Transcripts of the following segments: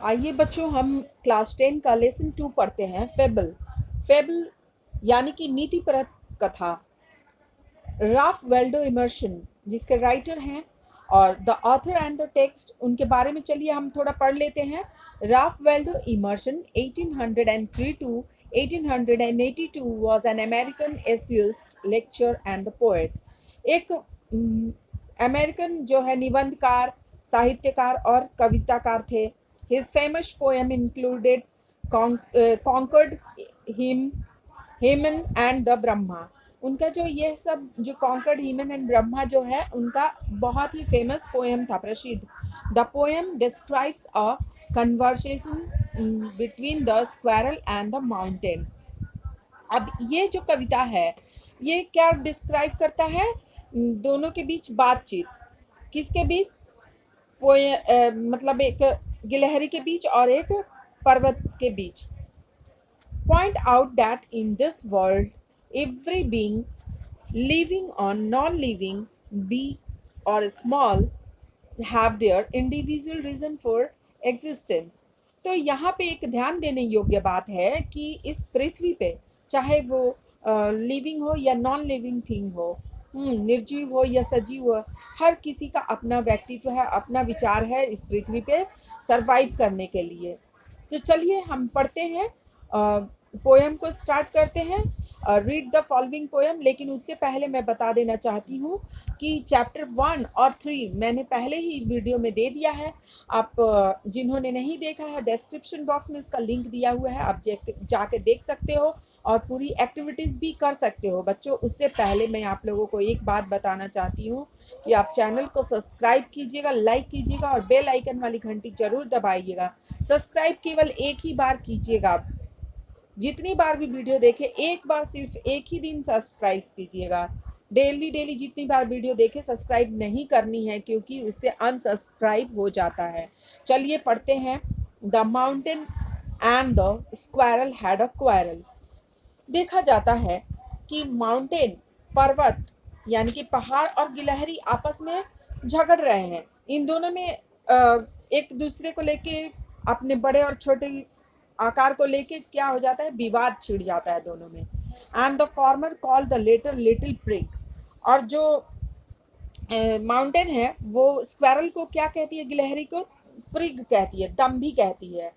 आइए बच्चों, हम क्लास 10 का लेसन 2 पढ़ते हैं। फेबल। फेबल यानी कि नीतिपरक कथा। राल्फ वाल्डो इमर्सन जिसके राइटर हैं, और the author and the text, उनके बारे में चलिए हम थोड़ा पढ़ लेते हैं। Ralph Waldo immersion 1803 to 1882 was an American essayist, lecturer and the poet। एक अमेरिकन जो है निबंधकार, साहित्यकार और कविताकार थे। His famous poem included Concord hymn, हेमन एंड द ब्रह्मा। उनका जो ये सब जो कॉन्कर्ड हीमन एंड ब्रह्मा जो है उनका बहुत ही फेमस पोएम था, प्रसिद्ध। The poem describes a conversation between the squirrel and the mountain. अब ये जो कविता है ये क्या डिस्क्राइब करता है? दोनों के बीच बातचीत। किसके बीच? मतलब एक गिलहरी के बीच और एक पर्वत के बीच। Point out that in this world, every being, living or non-living, big or small, have their individual reason for existence। तो यहाँ पे एक ध्यान देने योग्य बात है कि इस पृथ्वी पे चाहे वो लिविंग हो या नॉन लिविंग थिंग हो, निर्जीव हो या सजीव हो, हर किसी का अपना व्यक्तित्व है, अपना विचार है इस पृथ्वी पे सरवाइव करने के लिए। तो चलिए हम पढ़ते हैं, पोएम को स्टार्ट करते हैं। Read the following poem. लेकिन उससे पहले मैं बता देना चाहती हूँ कि चैप्टर 1 और 3 मैंने पहले ही वीडियो में दे दिया है। आप जिन्होंने नहीं देखा है, डिस्क्रिप्शन बॉक्स में इसका लिंक दिया हुआ है, आप जाके देख सकते हो और पूरी एक्टिविटीज़ भी कर सकते हो। बच्चों, उससे पहले मैं आप लोगों को एक बात बताना चाहती हूँ कि आप चैनल को सब्सक्राइब कीजिएगा, लाइक कीजिएगा और बेल आइकन वाली घंटी जरूर दबाइएगा। सब्सक्राइब केवल एक ही बार कीजिएगा। जितनी बार भी वीडियो देखे, एक बार, सिर्फ एक ही दिन सब्सक्राइब कीजिएगा। डेली जितनी बार वीडियो देखे सब्सक्राइब नहीं करनी है, क्योंकि उससे अनसब्सक्राइब हो जाता है। चलिए पढ़ते हैं। The mountain and the squirrel had a quarrel. देखा जाता है कि माउंटेन, पर्वत यानी कि पहाड़, और गिलहरी आपस में झगड़ रहे हैं। इन दोनों में एक दूसरे को लेके, अपने बड़े और छोटे आकार को लेके क्या हो जाता है, विवाद छिड़ जाता है दोनों में। And the former call the latter little prig. और जो माउंटेन है वो स्क्वायरल को क्या कहती है? गिलहरी को प्रिग कहती है, दम्भी कहती है।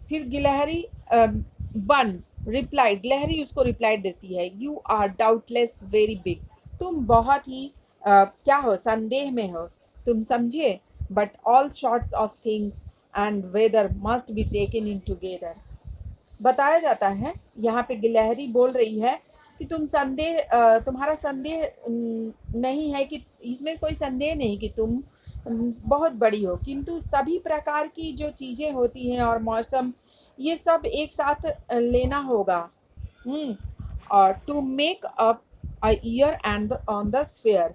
फिर गिलहरी वन रिप्लाइड, गिलहरी उसको रिप्लाई देती है, you are doubtless very big. तुम बहुत ही क्या हो, संदेह में हो, तुम समझे। But all sorts of things and weather must be taken in together. बताया जाता है, यहाँ पे गिलहरी बोल रही है कि तुम्हारा संदेह नहीं है, कि इसमें कोई संदेह नहीं कि तुम बहुत बड़ी हो, किंतु सभी प्रकार की जो चीज़ें होती हैं और मौसम, ये सब एक साथ लेना होगा। और to make up a year and on the sphere,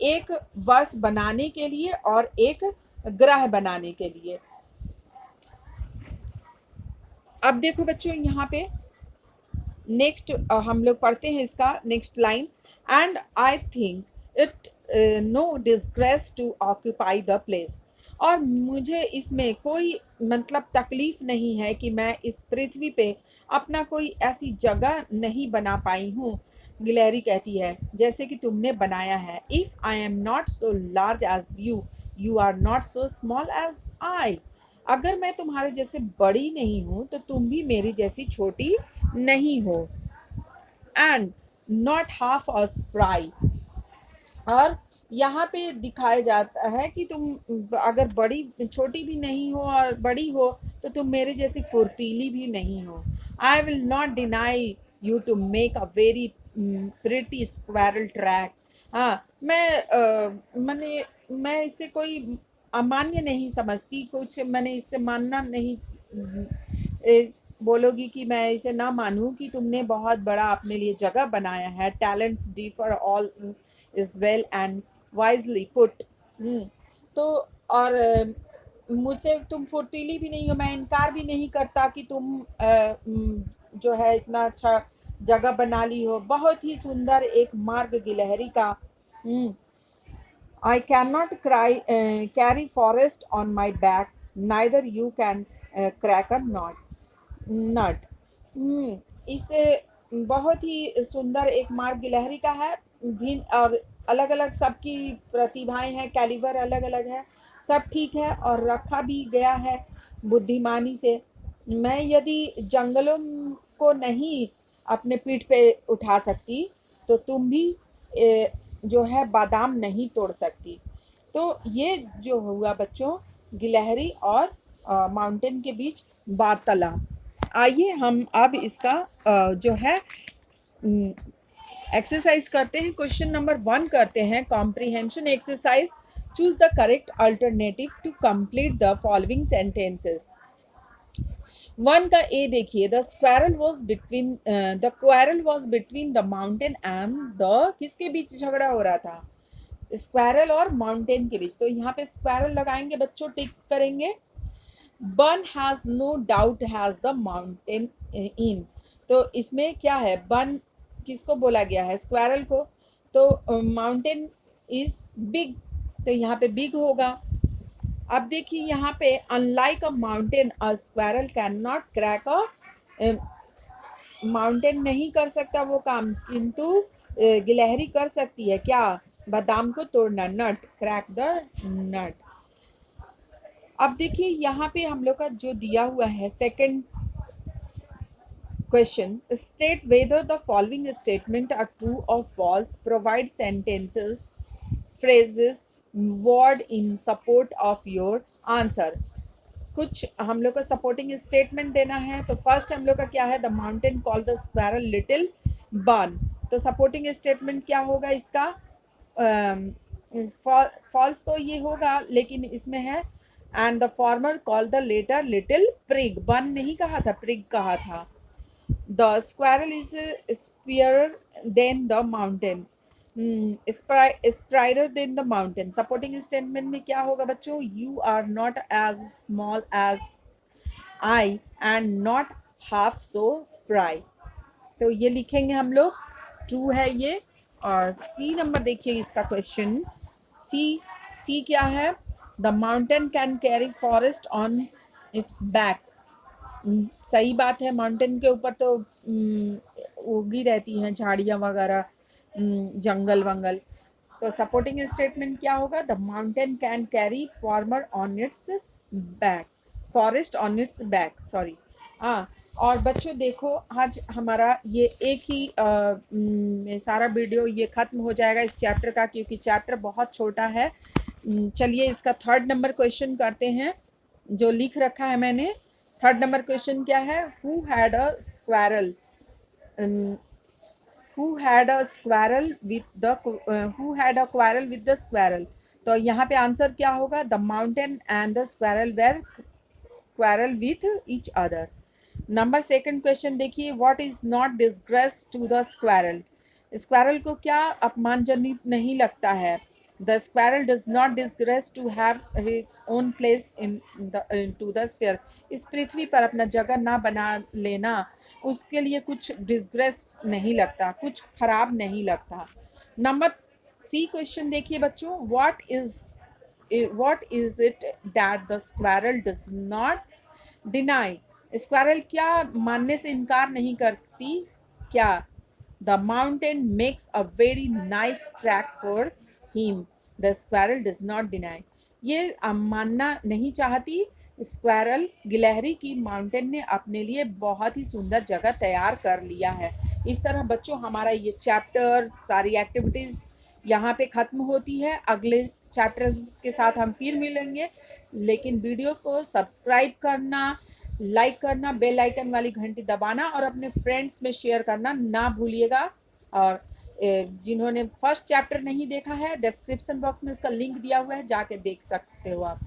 एक वर्ष बनाने के लिए और एक ग्रह बनाने के लिए। अब देखो बच्चों, यहाँ पे नेक्स्ट हम लोग पढ़ते हैं इसका next line. And I think it no disgrace to occupy the place. और मुझे इसमें कोई मतलब तकलीफ नहीं है कि मैं इस पृथ्वी पे अपना कोई ऐसी जगह नहीं बना पाई हूँ। गिलहरी कहती है, जैसे कि तुमने बनाया है। If I am not so large as you, you are not so small as I. अगर मैं तुम्हारे जैसे बड़ी नहीं हूँ तो तुम भी मेरी जैसी छोटी नहीं हो। And not half a spry. और यहाँ पे दिखाया जाता है कि तुम अगर बड़ी, छोटी भी नहीं हो और बड़ी हो तो तुम मेरे जैसी फुर्तीली भी नहीं हो। I will not deny you to make a very pretty squirrel track. हाँ, मैं इससे कोई अमान्य नहीं समझती, कुछ मैंने इससे मानना नहीं, बोलोगी कि मैं इसे ना मानूं कि तुमने बहुत बड़ा अपने लिए जगह बनाया है। Talents differ all is well and wisely put. तो और मुझसे तुम फुर्तीली भी नहीं हो, मैं इनकार भी नहीं करता कि तुम जो है इतना अच्छा जगह बना ली हो। बहुत ही सुंदर एक मार्ग गिलहरी का। I cannot carry forest on my back neither you can crack a नट। इसे बहुत ही सुंदर एक मार्ग गिलहरी का है। भिन्न और अलग अलग सबकी प्रतिभाएं हैं, कैलिबर अलग अलग है, सब ठीक है और रखा भी गया है बुद्धिमानी से। मैं यदि जंगलों को नहीं अपने पीठ पे उठा सकती तो तुम भी जो है बादाम नहीं तोड़ सकती। तो ये जो हुआ बच्चों गिलहरी और माउंटेन के बीच वार्तालाप। आइए हम अब इसका जो है एक्सरसाइज करते हैं। क्वेश्चन नंबर 1 करते हैं, comprehension exercise. Choose the correct alternative to complete the following sentences. 1 का ए देखिए, the quarrel was between the mountain and the, किसके बीच झगड़ा हो रहा था? स्क्वारल और माउंटेन के बीच। तो यहाँ पे स्क्वारल लगाएंगे बच्चों, टिक करेंगे। Bun has no doubt has the mountain in, तो इसमें क्या है? बन किसको बोला गया है? स्क्वारल को। तो माउंटेन इज बिग, तो यहाँ पे बिग होगा। अब देखिए यहाँ पे unlike a mountain a squirrel can not crack a, mountain नहीं कर सकता वो काम, किंतु गिलहरी कर सकती है क्या? बादाम को तोड़ना, नट, क्रैक द नट। अब देखिए यहाँ पे हम लोग का जो दिया हुआ है second question, state whether the following statement are true और false, provide sentences, phrases, word in support of your answer। कुछ हम लोग का सपोर्टिंग स्टेटमेंट देना है। तो फर्स्ट हम लोग का क्या है? The mountain call the squirrel little bun. तो सपोर्टिंग स्टेटमेंट क्या होगा इसका? फॉल्स तो ये होगा, लेकिन इसमें है and the former call the latter little prig. Bun नहीं कहा था, प्रिग कहा था। The squirrel is spryer than the mountain, spryer than the mountain. Supporting statement में क्या होगा बच्चों? You are not as small as I and not half so spry. तो ये लिखेंगे हम लोग, ट्रू है ये। और सी नंबर देखिए इसका क्वेश्चन, सी क्या है? The mountain can carry forest on it's back. सही बात है, माउंटेन के ऊपर तो उगी रहती हैं झाड़ियाँ वगैरह, जंगल वंगल। तो सपोर्टिंग स्टेटमेंट क्या होगा? The mountain can carry farmer on it's back, forest on it's back, sorry. हाँ, और बच्चों देखो आज हमारा ये एक ही सारा वीडियो ये ख़त्म हो जाएगा इस चैप्टर का, क्योंकि चैप्टर बहुत छोटा है। चलिए इसका थर्ड नंबर क्वेश्चन करते हैं जो लिख रखा है मैंने। थर्ड नंबर क्वेश्चन क्या है? Who had a squirrel, who had a squirrel with the who had a quarrel with the squirrel। तो यहाँ पे आंसर क्या होगा? The mountain and the squirrel were quarrel with each other। Number second question देखिए, what is not disgrace to the squirrel. Squirrel को क्या अपमानजनित नहीं लगता है? The squirrel does not disgrace to have its own place in the to the sphere. इस पृथ्वी पर अपना जगह ना बना लेना उसके लिए कुछ डिसग्रेस नहीं लगता, कुछ खराब नहीं लगता। नंबर सी क्वेश्चन देखिए बच्चों, what is it that the squirrel does not deny। स्क्वारल क्या मानने से इनकार नहीं करती क्या? The mountain makes a very nice track for him, the squirrel does not deny. ये मानना नहीं चाहती स्क्वारल, गिलहरी की माउंटेन ने अपने लिए बहुत ही सुंदर जगह तैयार कर लिया है। इस तरह बच्चों हमारा ये चैप्टर, सारी एक्टिविटीज़ यहाँ पे ख़त्म होती है। अगले चैप्टर के साथ हम फिर मिलेंगे, लेकिन वीडियो को सब्सक्राइब करना, लाइक करना, बेल आइकन वाली घंटी दबाना और अपने फ्रेंड्स में शेयर करना ना भूलिएगा। और जिन्होंने फर्स्ट चैप्टर नहीं देखा है, डिस्क्रिप्शन बॉक्स में इसका लिंक दिया हुआ है, जाके देख सकते हो आप।